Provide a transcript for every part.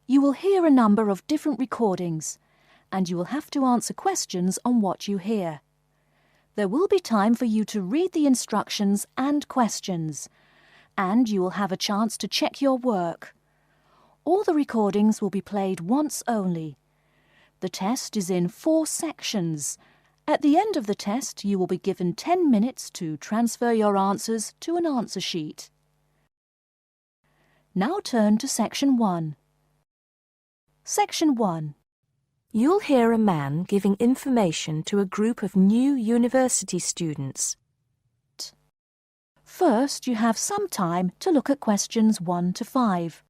You will hear a number of different recordings, and you will have to answer questions on what you hear. There will be time for you to read the instructions and questions, and you will have a chance to check your work. All the recordings will be played once only. The test is in 4 sections. At the end of the test, you will be given 10 minutes to transfer your answers to an answer sheet. Now turn to Section 1. Section 1. You'll hear a man giving information to a group of new university students. First, you have some time to look at questions 1 to 5.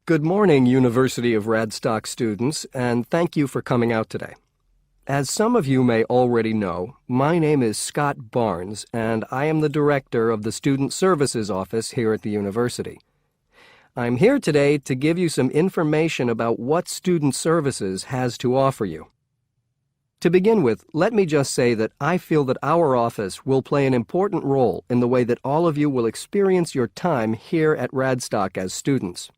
Good morning, University of Radstock students, and thank you for coming out today. As some of you may already know, my name is Scott Barnes, and I am the director of the Student Services Office here at the university. I'm here today to give you some information about what Student Services has to offer you. To begin with, let me just say that I feel that our office will play an important role in the way that all of you will experience your time here at Radstock as students.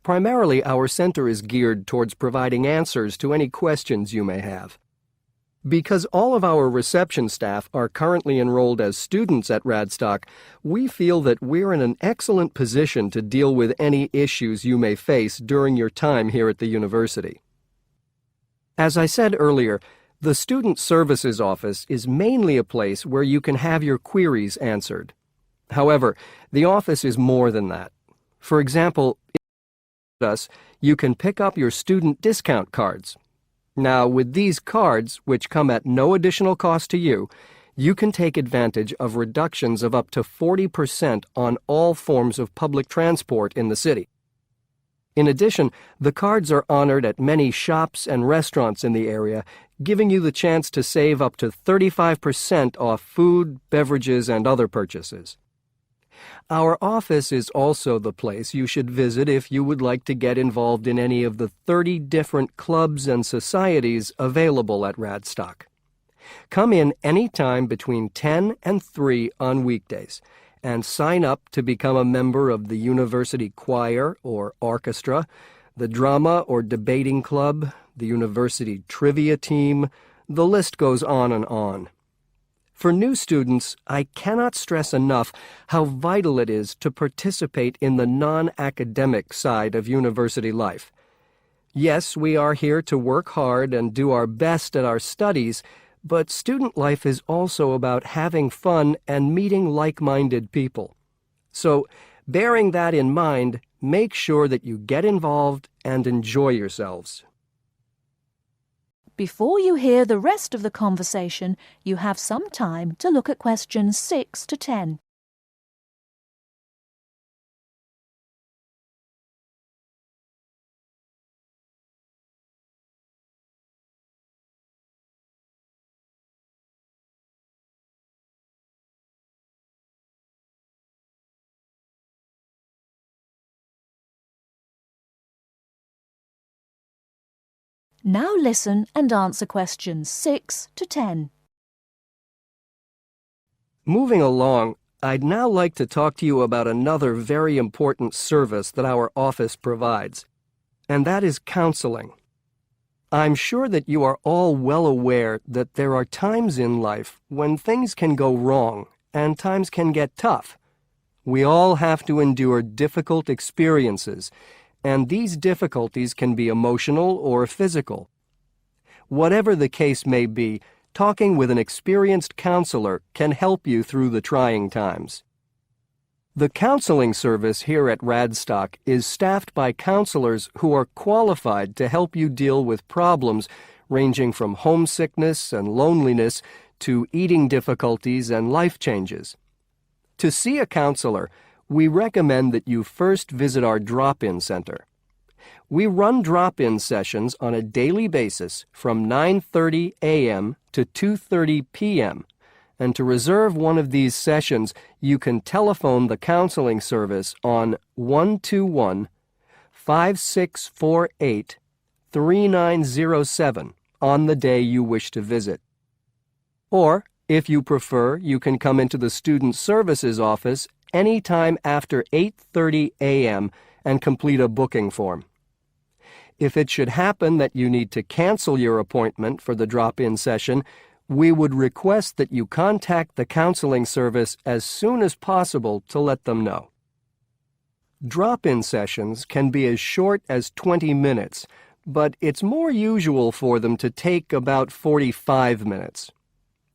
Primarily, our center is geared towards providing answers to any questions you may have. Because all of our reception staff are currently enrolled as students at Radstock, we feel that we're in an excellent position to deal with any issues you may face during your time here at the university. As I said earlier, the Student Services Office is mainly a place where you can have your queries answered. However, the office is more than that. For example, you can pick up your student discount cards. Now, with these cards, which come at no additional cost to you, you can take advantage of reductions of up to 40% on all forms of public transport in the city. In addition, the cards are honored at many shops and restaurants in the area, giving you the chance to save up to 35% off food, beverages, and other purchases. Our office is also the place you should visit if you would like to get involved in any of the 30 different clubs and societies available at Radstock. Come in any time between 10 and 3 on weekdays and sign up to become a member of the university choir or orchestra, the drama or debating club, the university trivia team. The list goes on and on. For new students, I cannot stress enough how vital it is to participate in the non-academic side of university life. Yes, we are here to work hard and do our best at our studies, but student life is also about having fun and meeting like-minded people. So, bearing that in mind, make sure that you get involved and enjoy yourselves. Before you hear the rest of the conversation, you have some time to look at questions 6 to 10. Now listen and answer questions 6 to 10. Moving along, I'd now like to talk to you about another very important service that our office provides, and that is counseling. I'm sure that you are all well aware that there are times in life when things can go wrong and times can get tough. We all have to endure difficult experiences, and these difficulties can be emotional or physical. Whatever the case may be, talking with an experienced counselor can help you through the trying times. The counseling service here at Radstock is staffed by counselors who are qualified to help you deal with problems ranging from homesickness and loneliness to eating difficulties and life changes. To see a counselor, we recommend that you first visit our drop-in center. We run drop-in sessions on a daily basis from 9:30 a.m. to 2:30 p.m. And to reserve one of these sessions, you can telephone the counseling service on 121-5648-3907 on the day you wish to visit. Or, if you prefer, you can come into the Student Services office anytime after 8:30 a.m. and complete a booking form. If it should happen that you need to cancel your appointment for the drop-in session, we would request that you contact the counseling service as soon as possible to let them know. Drop-in sessions can be as short as 20 minutes, but it's more usual for them to take about 45 minutes.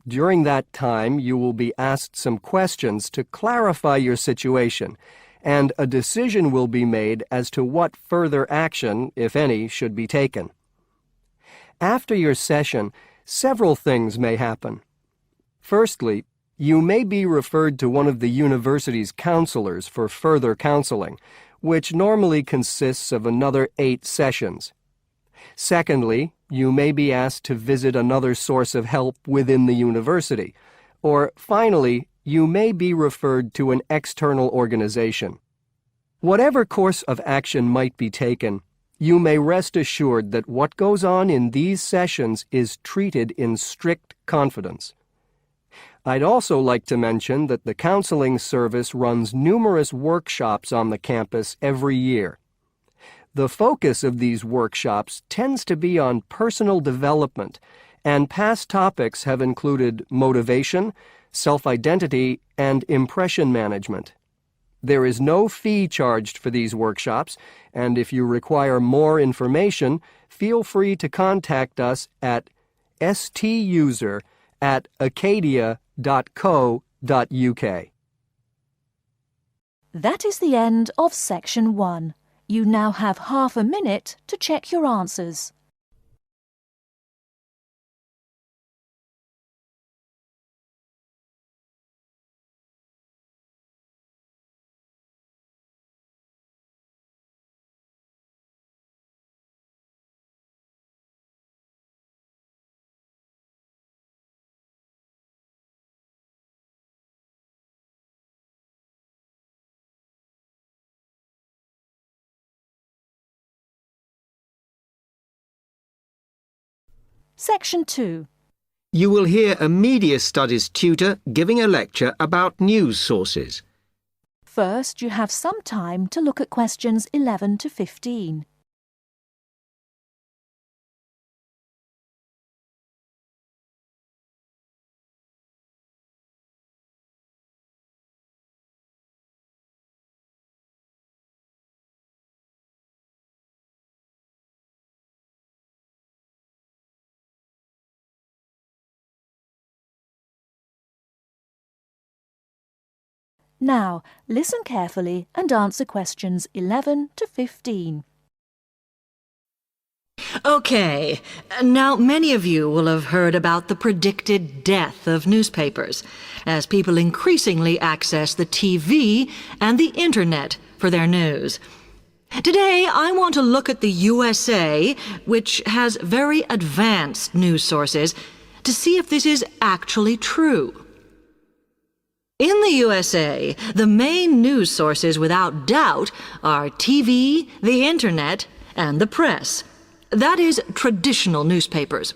During that time, you will be asked some questions to clarify your situation, and a decision will be made as to what further action, if any, should be taken. After your session, several things may happen. Firstly, you may be referred to one of the university's counselors for further counseling, which normally consists of another 8 sessions. Secondly, you may be asked to visit another source of help within the university. Or finally, you may be referred to an external organization. Whatever course of action might be taken, you may rest assured that what goes on in these sessions is treated in strict confidence. I'd also like to mention that the counseling service runs numerous workshops on the campus every year. The focus of these workshops tends to be on personal development, and past topics have included motivation, self-identity, and impression management. There is no fee charged for these workshops, and if you require more information, feel free to contact us at stuser@acadia.co.uk. That is the end of Section 1. You now have half a minute to check your answers. Section 2. You will hear a media studies tutor giving a lecture about news sources. First, you have some time to look at questions 11 to 15. Now, listen carefully and answer questions 11 to 15. Okay, now many of you will have heard about the predicted death of newspapers, as people increasingly access the TV and the Internet for their news. Today, I want to look at the USA, which has very advanced news sources, to see if this is actually true. In the USA, the main news sources without doubt are TV, the Internet, and the press. That is, traditional newspapers.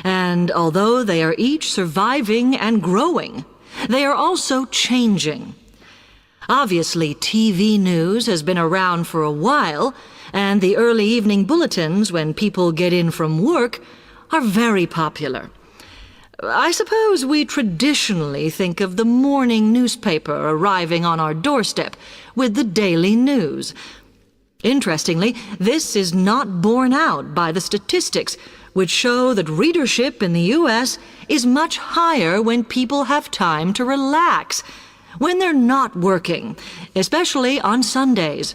And although they are each surviving and growing, they are also changing. Obviously, TV news has been around for a while, and the early evening bulletins, when people get in from work, are very popular. I suppose we traditionally think of the morning newspaper arriving on our doorstep with the daily news. Interestingly, this is not borne out by the statistics, which show that readership in the U.S. is much higher when people have time to relax, when they're not working, especially on Sundays.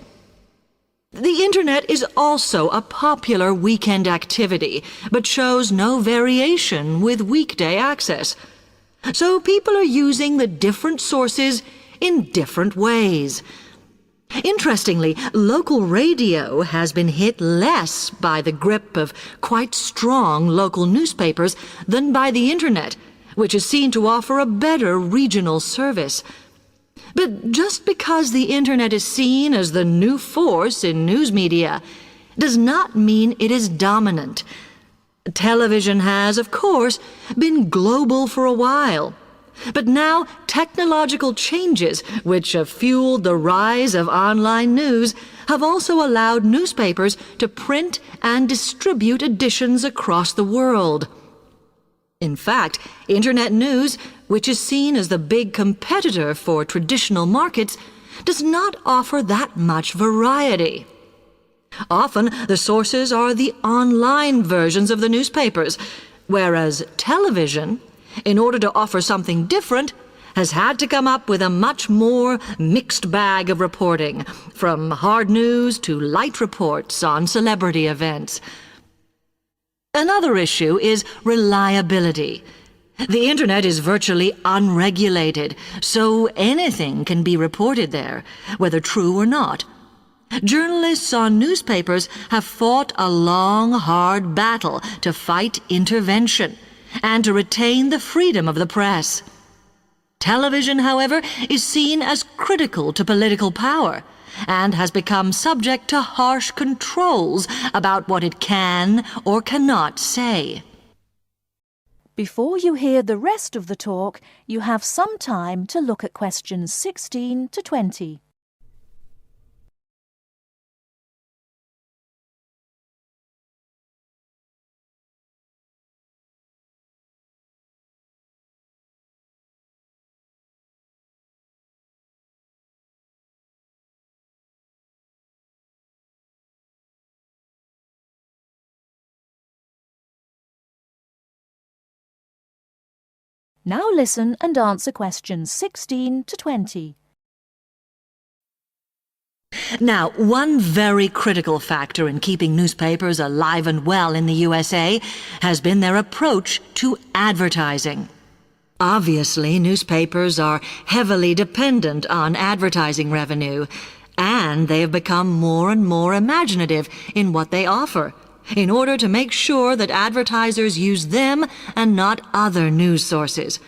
The Internet is also a popular weekend activity, but shows no variation with weekday access. So people are using the different sources in different ways. Interestingly, local radio has been hit less by the grip of quite strong local newspapers than by the Internet, which is seen to offer a better regional service. But just because the Internet is seen as the new force in news media does not mean it is dominant. Television has, of course, been global for a while. But now technological changes, which have fueled the rise of online news, have also allowed newspapers to print and distribute editions across the world. In fact, Internet news, which is seen as the big competitor for traditional markets, does not offer that much variety. Often, the sources are the online versions of the newspapers, whereas television, in order to offer something different, has had to come up with a much more mixed bag of reporting, from hard news to light reports on celebrity events. Another issue is reliability. The Internet is virtually unregulated, so anything can be reported there, whether true or not. Journalists on newspapers have fought a long, hard battle to fight intervention and to retain the freedom of the press. Television, however, is seen as critical to political power and has become subject to harsh controls about what it can or cannot say. Before you hear the rest of the talk, you have some time to look at questions 16 to 20. Now listen and answer questions 16 to 20. Now, one very critical factor in keeping newspapers alive and well in the USA has been their approach to advertising. Obviously, newspapers are heavily dependent on advertising revenue, and they have become more and more imaginative in what they offer, in order to make sure that advertisers use them and not other news sources.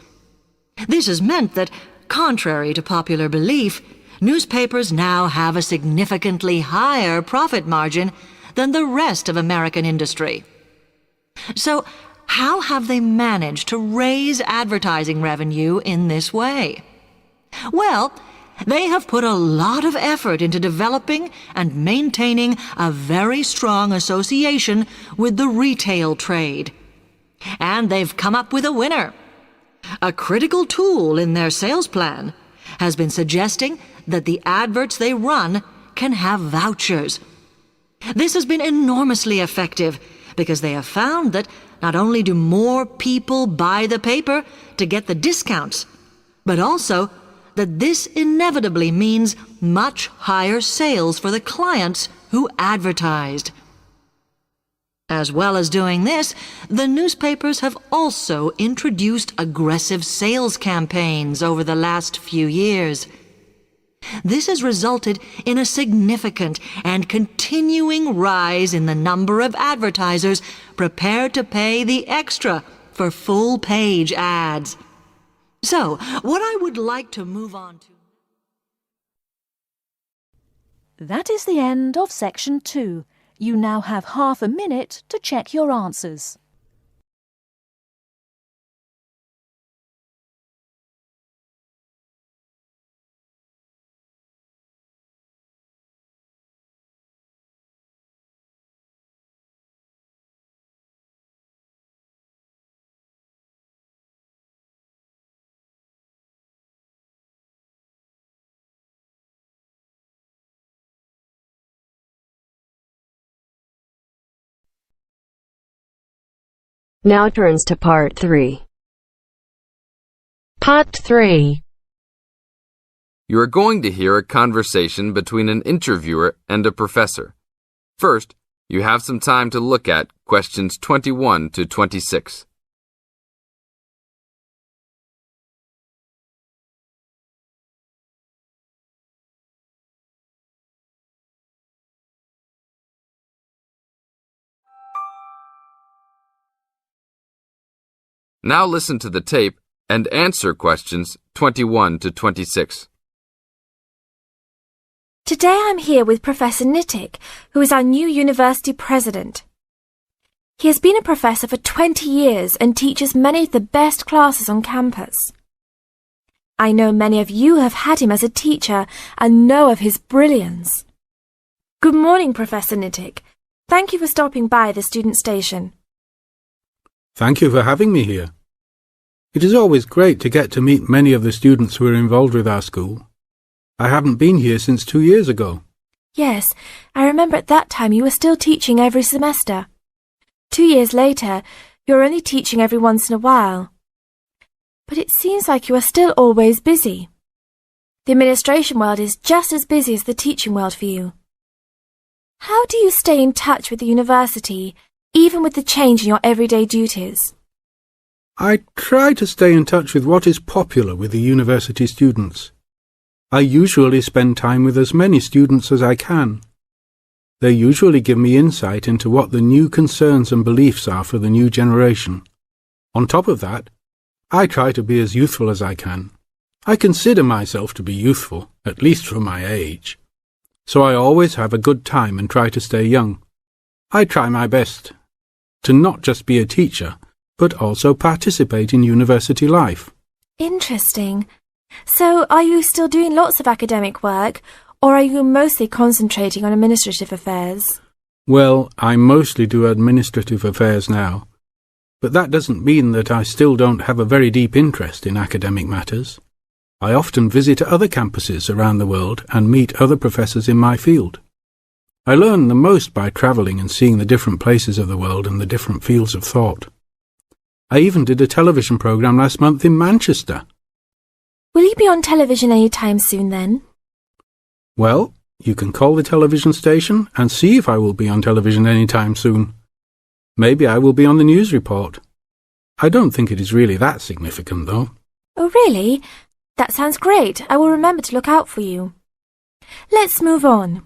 This has meant that, contrary to popular belief, newspapers now have a significantly higher profit margin than the rest of American industry. So, how have they managed to raise advertising revenue in this way? Well, they have put a lot of effort into developing and maintaining a very strong association with the retail trade. And they've come up with a winner. A critical tool in their sales plan has been suggesting that the adverts they run can have vouchers. This has been enormously effective because they have found that not only do more people buy the paper to get the discounts, but also that this inevitably means much higher sales for the clients who advertised. As well as doing this, the newspapers have also introduced aggressive sales campaigns over the last few years. This has resulted in a significant and continuing rise in the number of advertisers prepared to pay the extra for full-page ads. So, what I would like to move on to... That is the end of section 2. You now have half a minute to check your answers. Now turns to Part 3. Part 3. You are going to hear a conversation between an interviewer and a professor. First, you have some time to look at questions 21 to 26. Now listen to the tape and answer questions 21 to 26. Today I'm here with Professor Nittick, who is our new university president. He has been a professor for 20 years and teaches many of the best classes on campus. I know many of you have had him as a teacher and know of his brilliance. Good morning, Professor Nittick. Thank you for stopping by the student station. Thank you for having me here. It is always great to get to meet many of the students who are involved with our school. I haven't been here since 2 years ago. Yes, I remember at that time you were still teaching every semester. 2 years later, you're only teaching every once in a while. But it seems like you are still always busy. The administration world is just as busy as the teaching world for you. How do you stay in touch with the university, even with the change in your everyday duties? I try to stay in touch with what is popular with the university students. I usually spend time with as many students as I can. They usually give me insight into what the new concerns and beliefs are for the new generation. On top of that, I try to be as youthful as I can. I consider myself to be youthful, at least for my age. So I always have a good time and try to stay young. I try my best to not just be a teacher, but also participate in university life. Interesting. So, are you still doing lots of academic work, or are you mostly concentrating on administrative affairs? Well, I mostly do administrative affairs now, but that doesn't mean that I still don't have a very deep interest in academic matters. I often visit other campuses around the world and meet other professors in my field. I learn the most by travelling and seeing the different places of the world and the different fields of thought. I even did a television programme last month in Manchester. Will you be on television any time soon then? Well, you can call the television station and see if I will be on television any time soon. Maybe I will be on the news report. I don't think it is really that significant, though. Oh, really? That sounds great. I will remember to look out for you. Let's move on.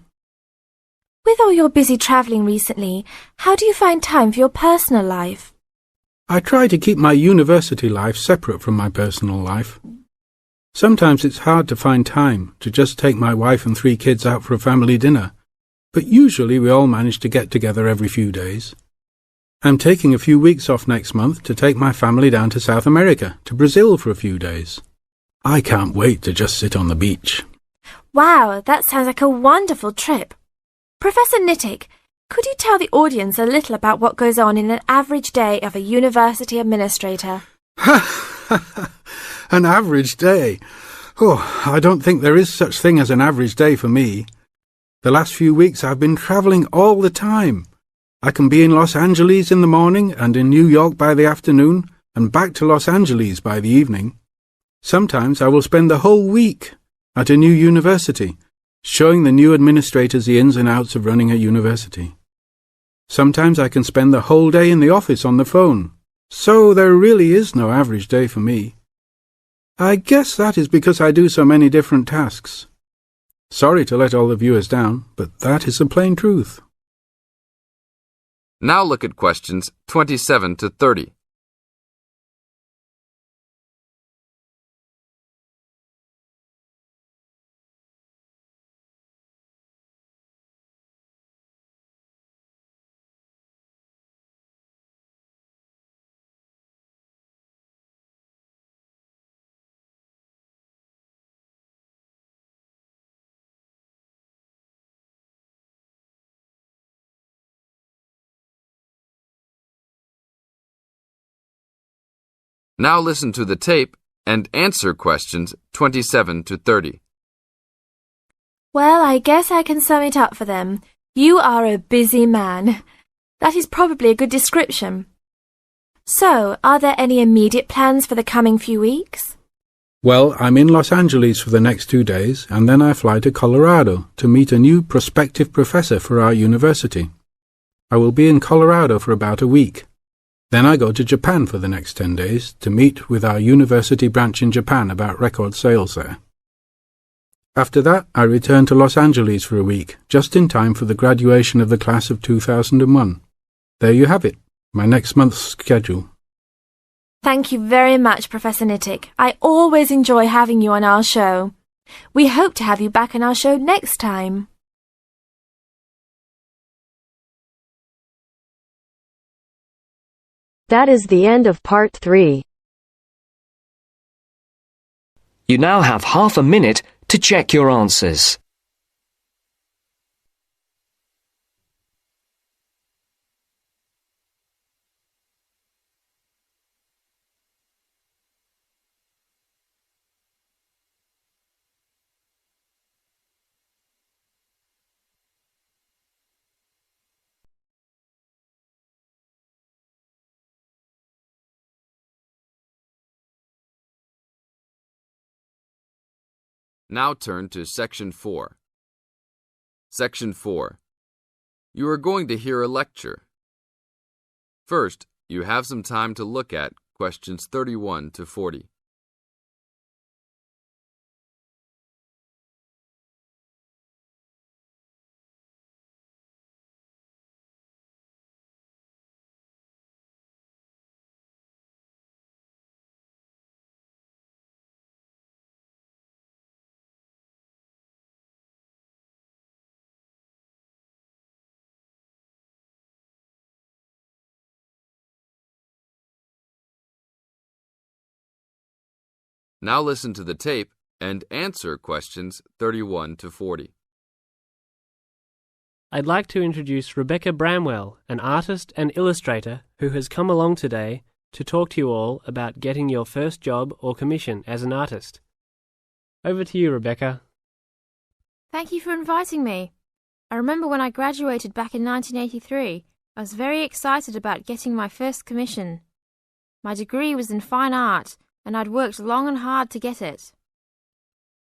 With all your busy travelling recently, how do you find time for your personal life? I try to keep my university life separate from my personal life. Sometimes it's hard to find time to just take my wife and 3 kids out for a family dinner, but usually we all manage to get together every few days. I'm taking a few weeks off next month to take my family down to South America, to Brazil for a few days. I can't wait to just sit on the beach. Wow, that sounds like a wonderful trip. Professor Nittick, could you tell the audience a little about what goes on in an average day of a university administrator? An average day? Oh, I don't think there is such thing as an average day for me. The last few weeks I've been travelling all the time. I can be in Los Angeles in the morning and in New York by the afternoon and back to Los Angeles by the evening. Sometimes I will spend the whole week at a new university, showing the new administrators the ins and outs of running a university. Sometimes I can spend the whole day in the office on the phone. So there really is no average day for me. I guess that is because I do so many different tasks. Sorry to let all the viewers down, but that is the plain truth. Now look at questions 27 to 30. Now listen to the tape and answer questions 27 to 30. Well, I guess I can sum it up for them. You are a busy man. That is probably a good description. So, are there any immediate plans for the coming few weeks? Well, I'm in Los Angeles for the next 2 days, and then I fly to Colorado to meet a new prospective professor for our university. I will be in Colorado for about a week. Then I go to Japan for the next 10 days to meet with our university branch in Japan about record sales there. After that, I return to Los Angeles for a week, just in time for the graduation of the class of 2001. There you have it, my next month's schedule. Thank you very much, Professor Nittick. I always enjoy having you on our show. We hope to have you back on our show next time. That is the end of part 3. You now have half a minute to check your answers. Now turn to Section 4. Section 4. You are going to hear a lecture. First, you have some time to look at questions 31 to 40. Now listen to the tape and answer questions 31 to 40. I'd like to introduce Rebecca Bramwell, an artist and illustrator who has come along today to talk to you all about getting your first job or commission as an artist. Over to you, Rebecca. Thank you for inviting me. I remember when I graduated back in 1983, I was very excited about getting my first commission. My degree was in fine art, and I'd worked long and hard to get it.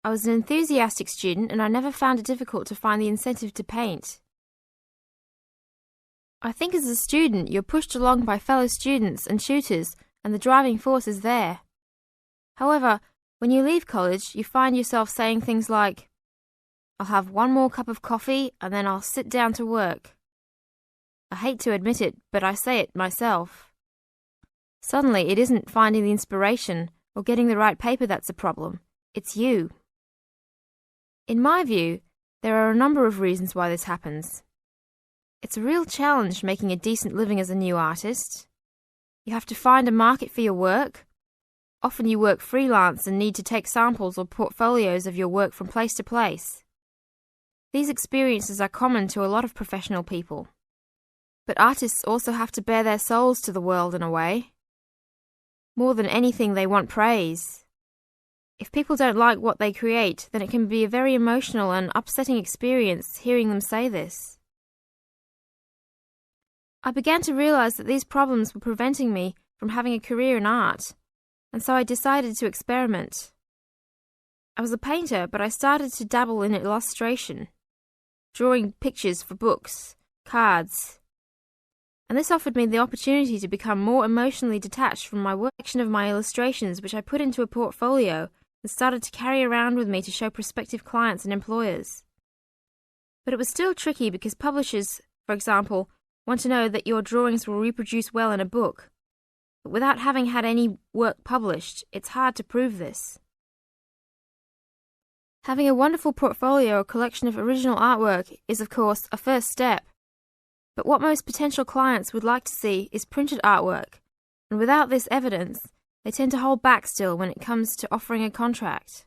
I was an enthusiastic student, and I never found it difficult to find the incentive to paint. I think as a student you're pushed along by fellow students and tutors, and the driving force is there. However, when you leave college, you find yourself saying things like, "I'll have one more cup of coffee, and then I'll sit down to work." I hate to admit it, but I say it myself. Suddenly, it isn't finding the inspiration or getting the right paper that's a problem. It's you. In my view, there are a number of reasons why this happens. It's a real challenge making a decent living as a new artist. You have to find a market for your work. Often you work freelance and need to take samples or portfolios of your work from place to place. These experiences are common to a lot of professional people. But artists also have to bare their souls to the world in a way. More than anything, they want praise. If people don't like what they create, then it can be a very emotional and upsetting experience hearing them say this. I began to realize that these problems were preventing me from having a career in art, and so I decided to experiment. I was a painter, but I started to dabble in illustration, drawing pictures for books, cards, and this offered me the opportunity to become more emotionally detached from my work. Of my illustrations, which I put into a portfolio and started to carry around with me to show prospective clients and employers. But it was still tricky because publishers, for example, want to know that your drawings will reproduce well in a book. But without having had any work published, it's hard to prove this. Having a wonderful portfolio or collection of original artwork is, of course, a first step. But what most potential clients would like to see is printed artwork, and without this evidence, they tend to hold back still when it comes to offering a contract.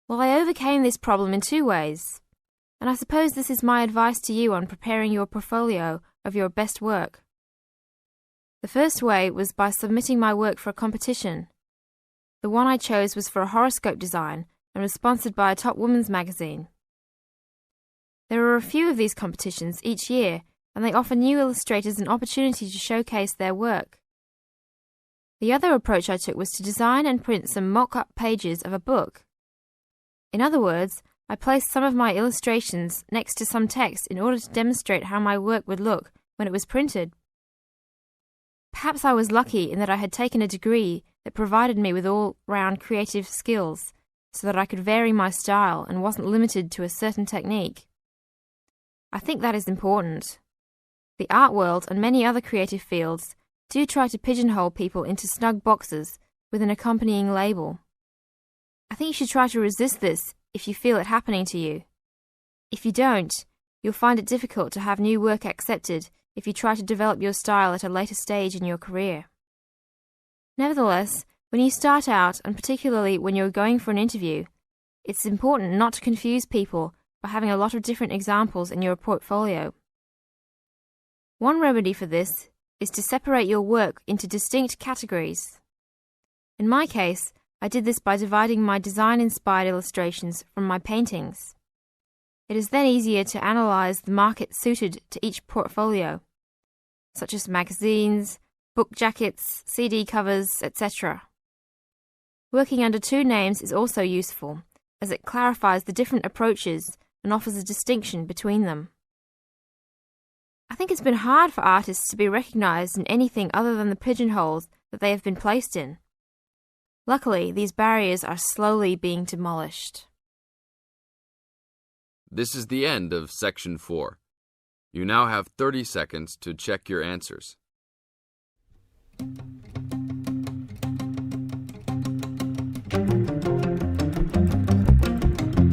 Well, I overcame this problem in 2 ways, and I suppose this is my advice to you on preparing your portfolio of your best work. The first way was by submitting my work for a competition. The one I chose was for a horoscope design and was sponsored by a top women's magazine. There are a few of these competitions each year, and they offer new illustrators an opportunity to showcase their work. The other approach I took was to design and print some mock-up pages of a book. In other words, I placed some of my illustrations next to some text in order to demonstrate how my work would look when it was printed. Perhaps I was lucky in that I had taken a degree that provided me with all-round creative skills, so that I could vary my style and wasn't limited to a certain technique. I think that is important. The art world and many other creative fields do try to pigeonhole people into snug boxes with an accompanying label. I think you should try to resist this if you feel it happening to you. If you don't, you'll find it difficult to have new work accepted if you try to develop your style at a later stage in your career. Nevertheless, when you start out, and particularly when you're going for an interview, it's important not to confuse people by having a lot of different examples in your portfolio. One remedy for this is to separate your work into distinct categories. In my case, I did this by dividing my design-inspired illustrations from my paintings. It is then easier to analyze the market suited to each portfolio, such as magazines, book jackets, CD covers, etc. Working under two names is also useful, as it clarifies the different approaches and offers a distinction between them. I think it's been hard for artists to be recognized in anything other than the pigeonholes that they have been placed in. Luckily, these barriers are slowly being demolished. This is the end of Section 4. You now have 30 seconds to check your answers.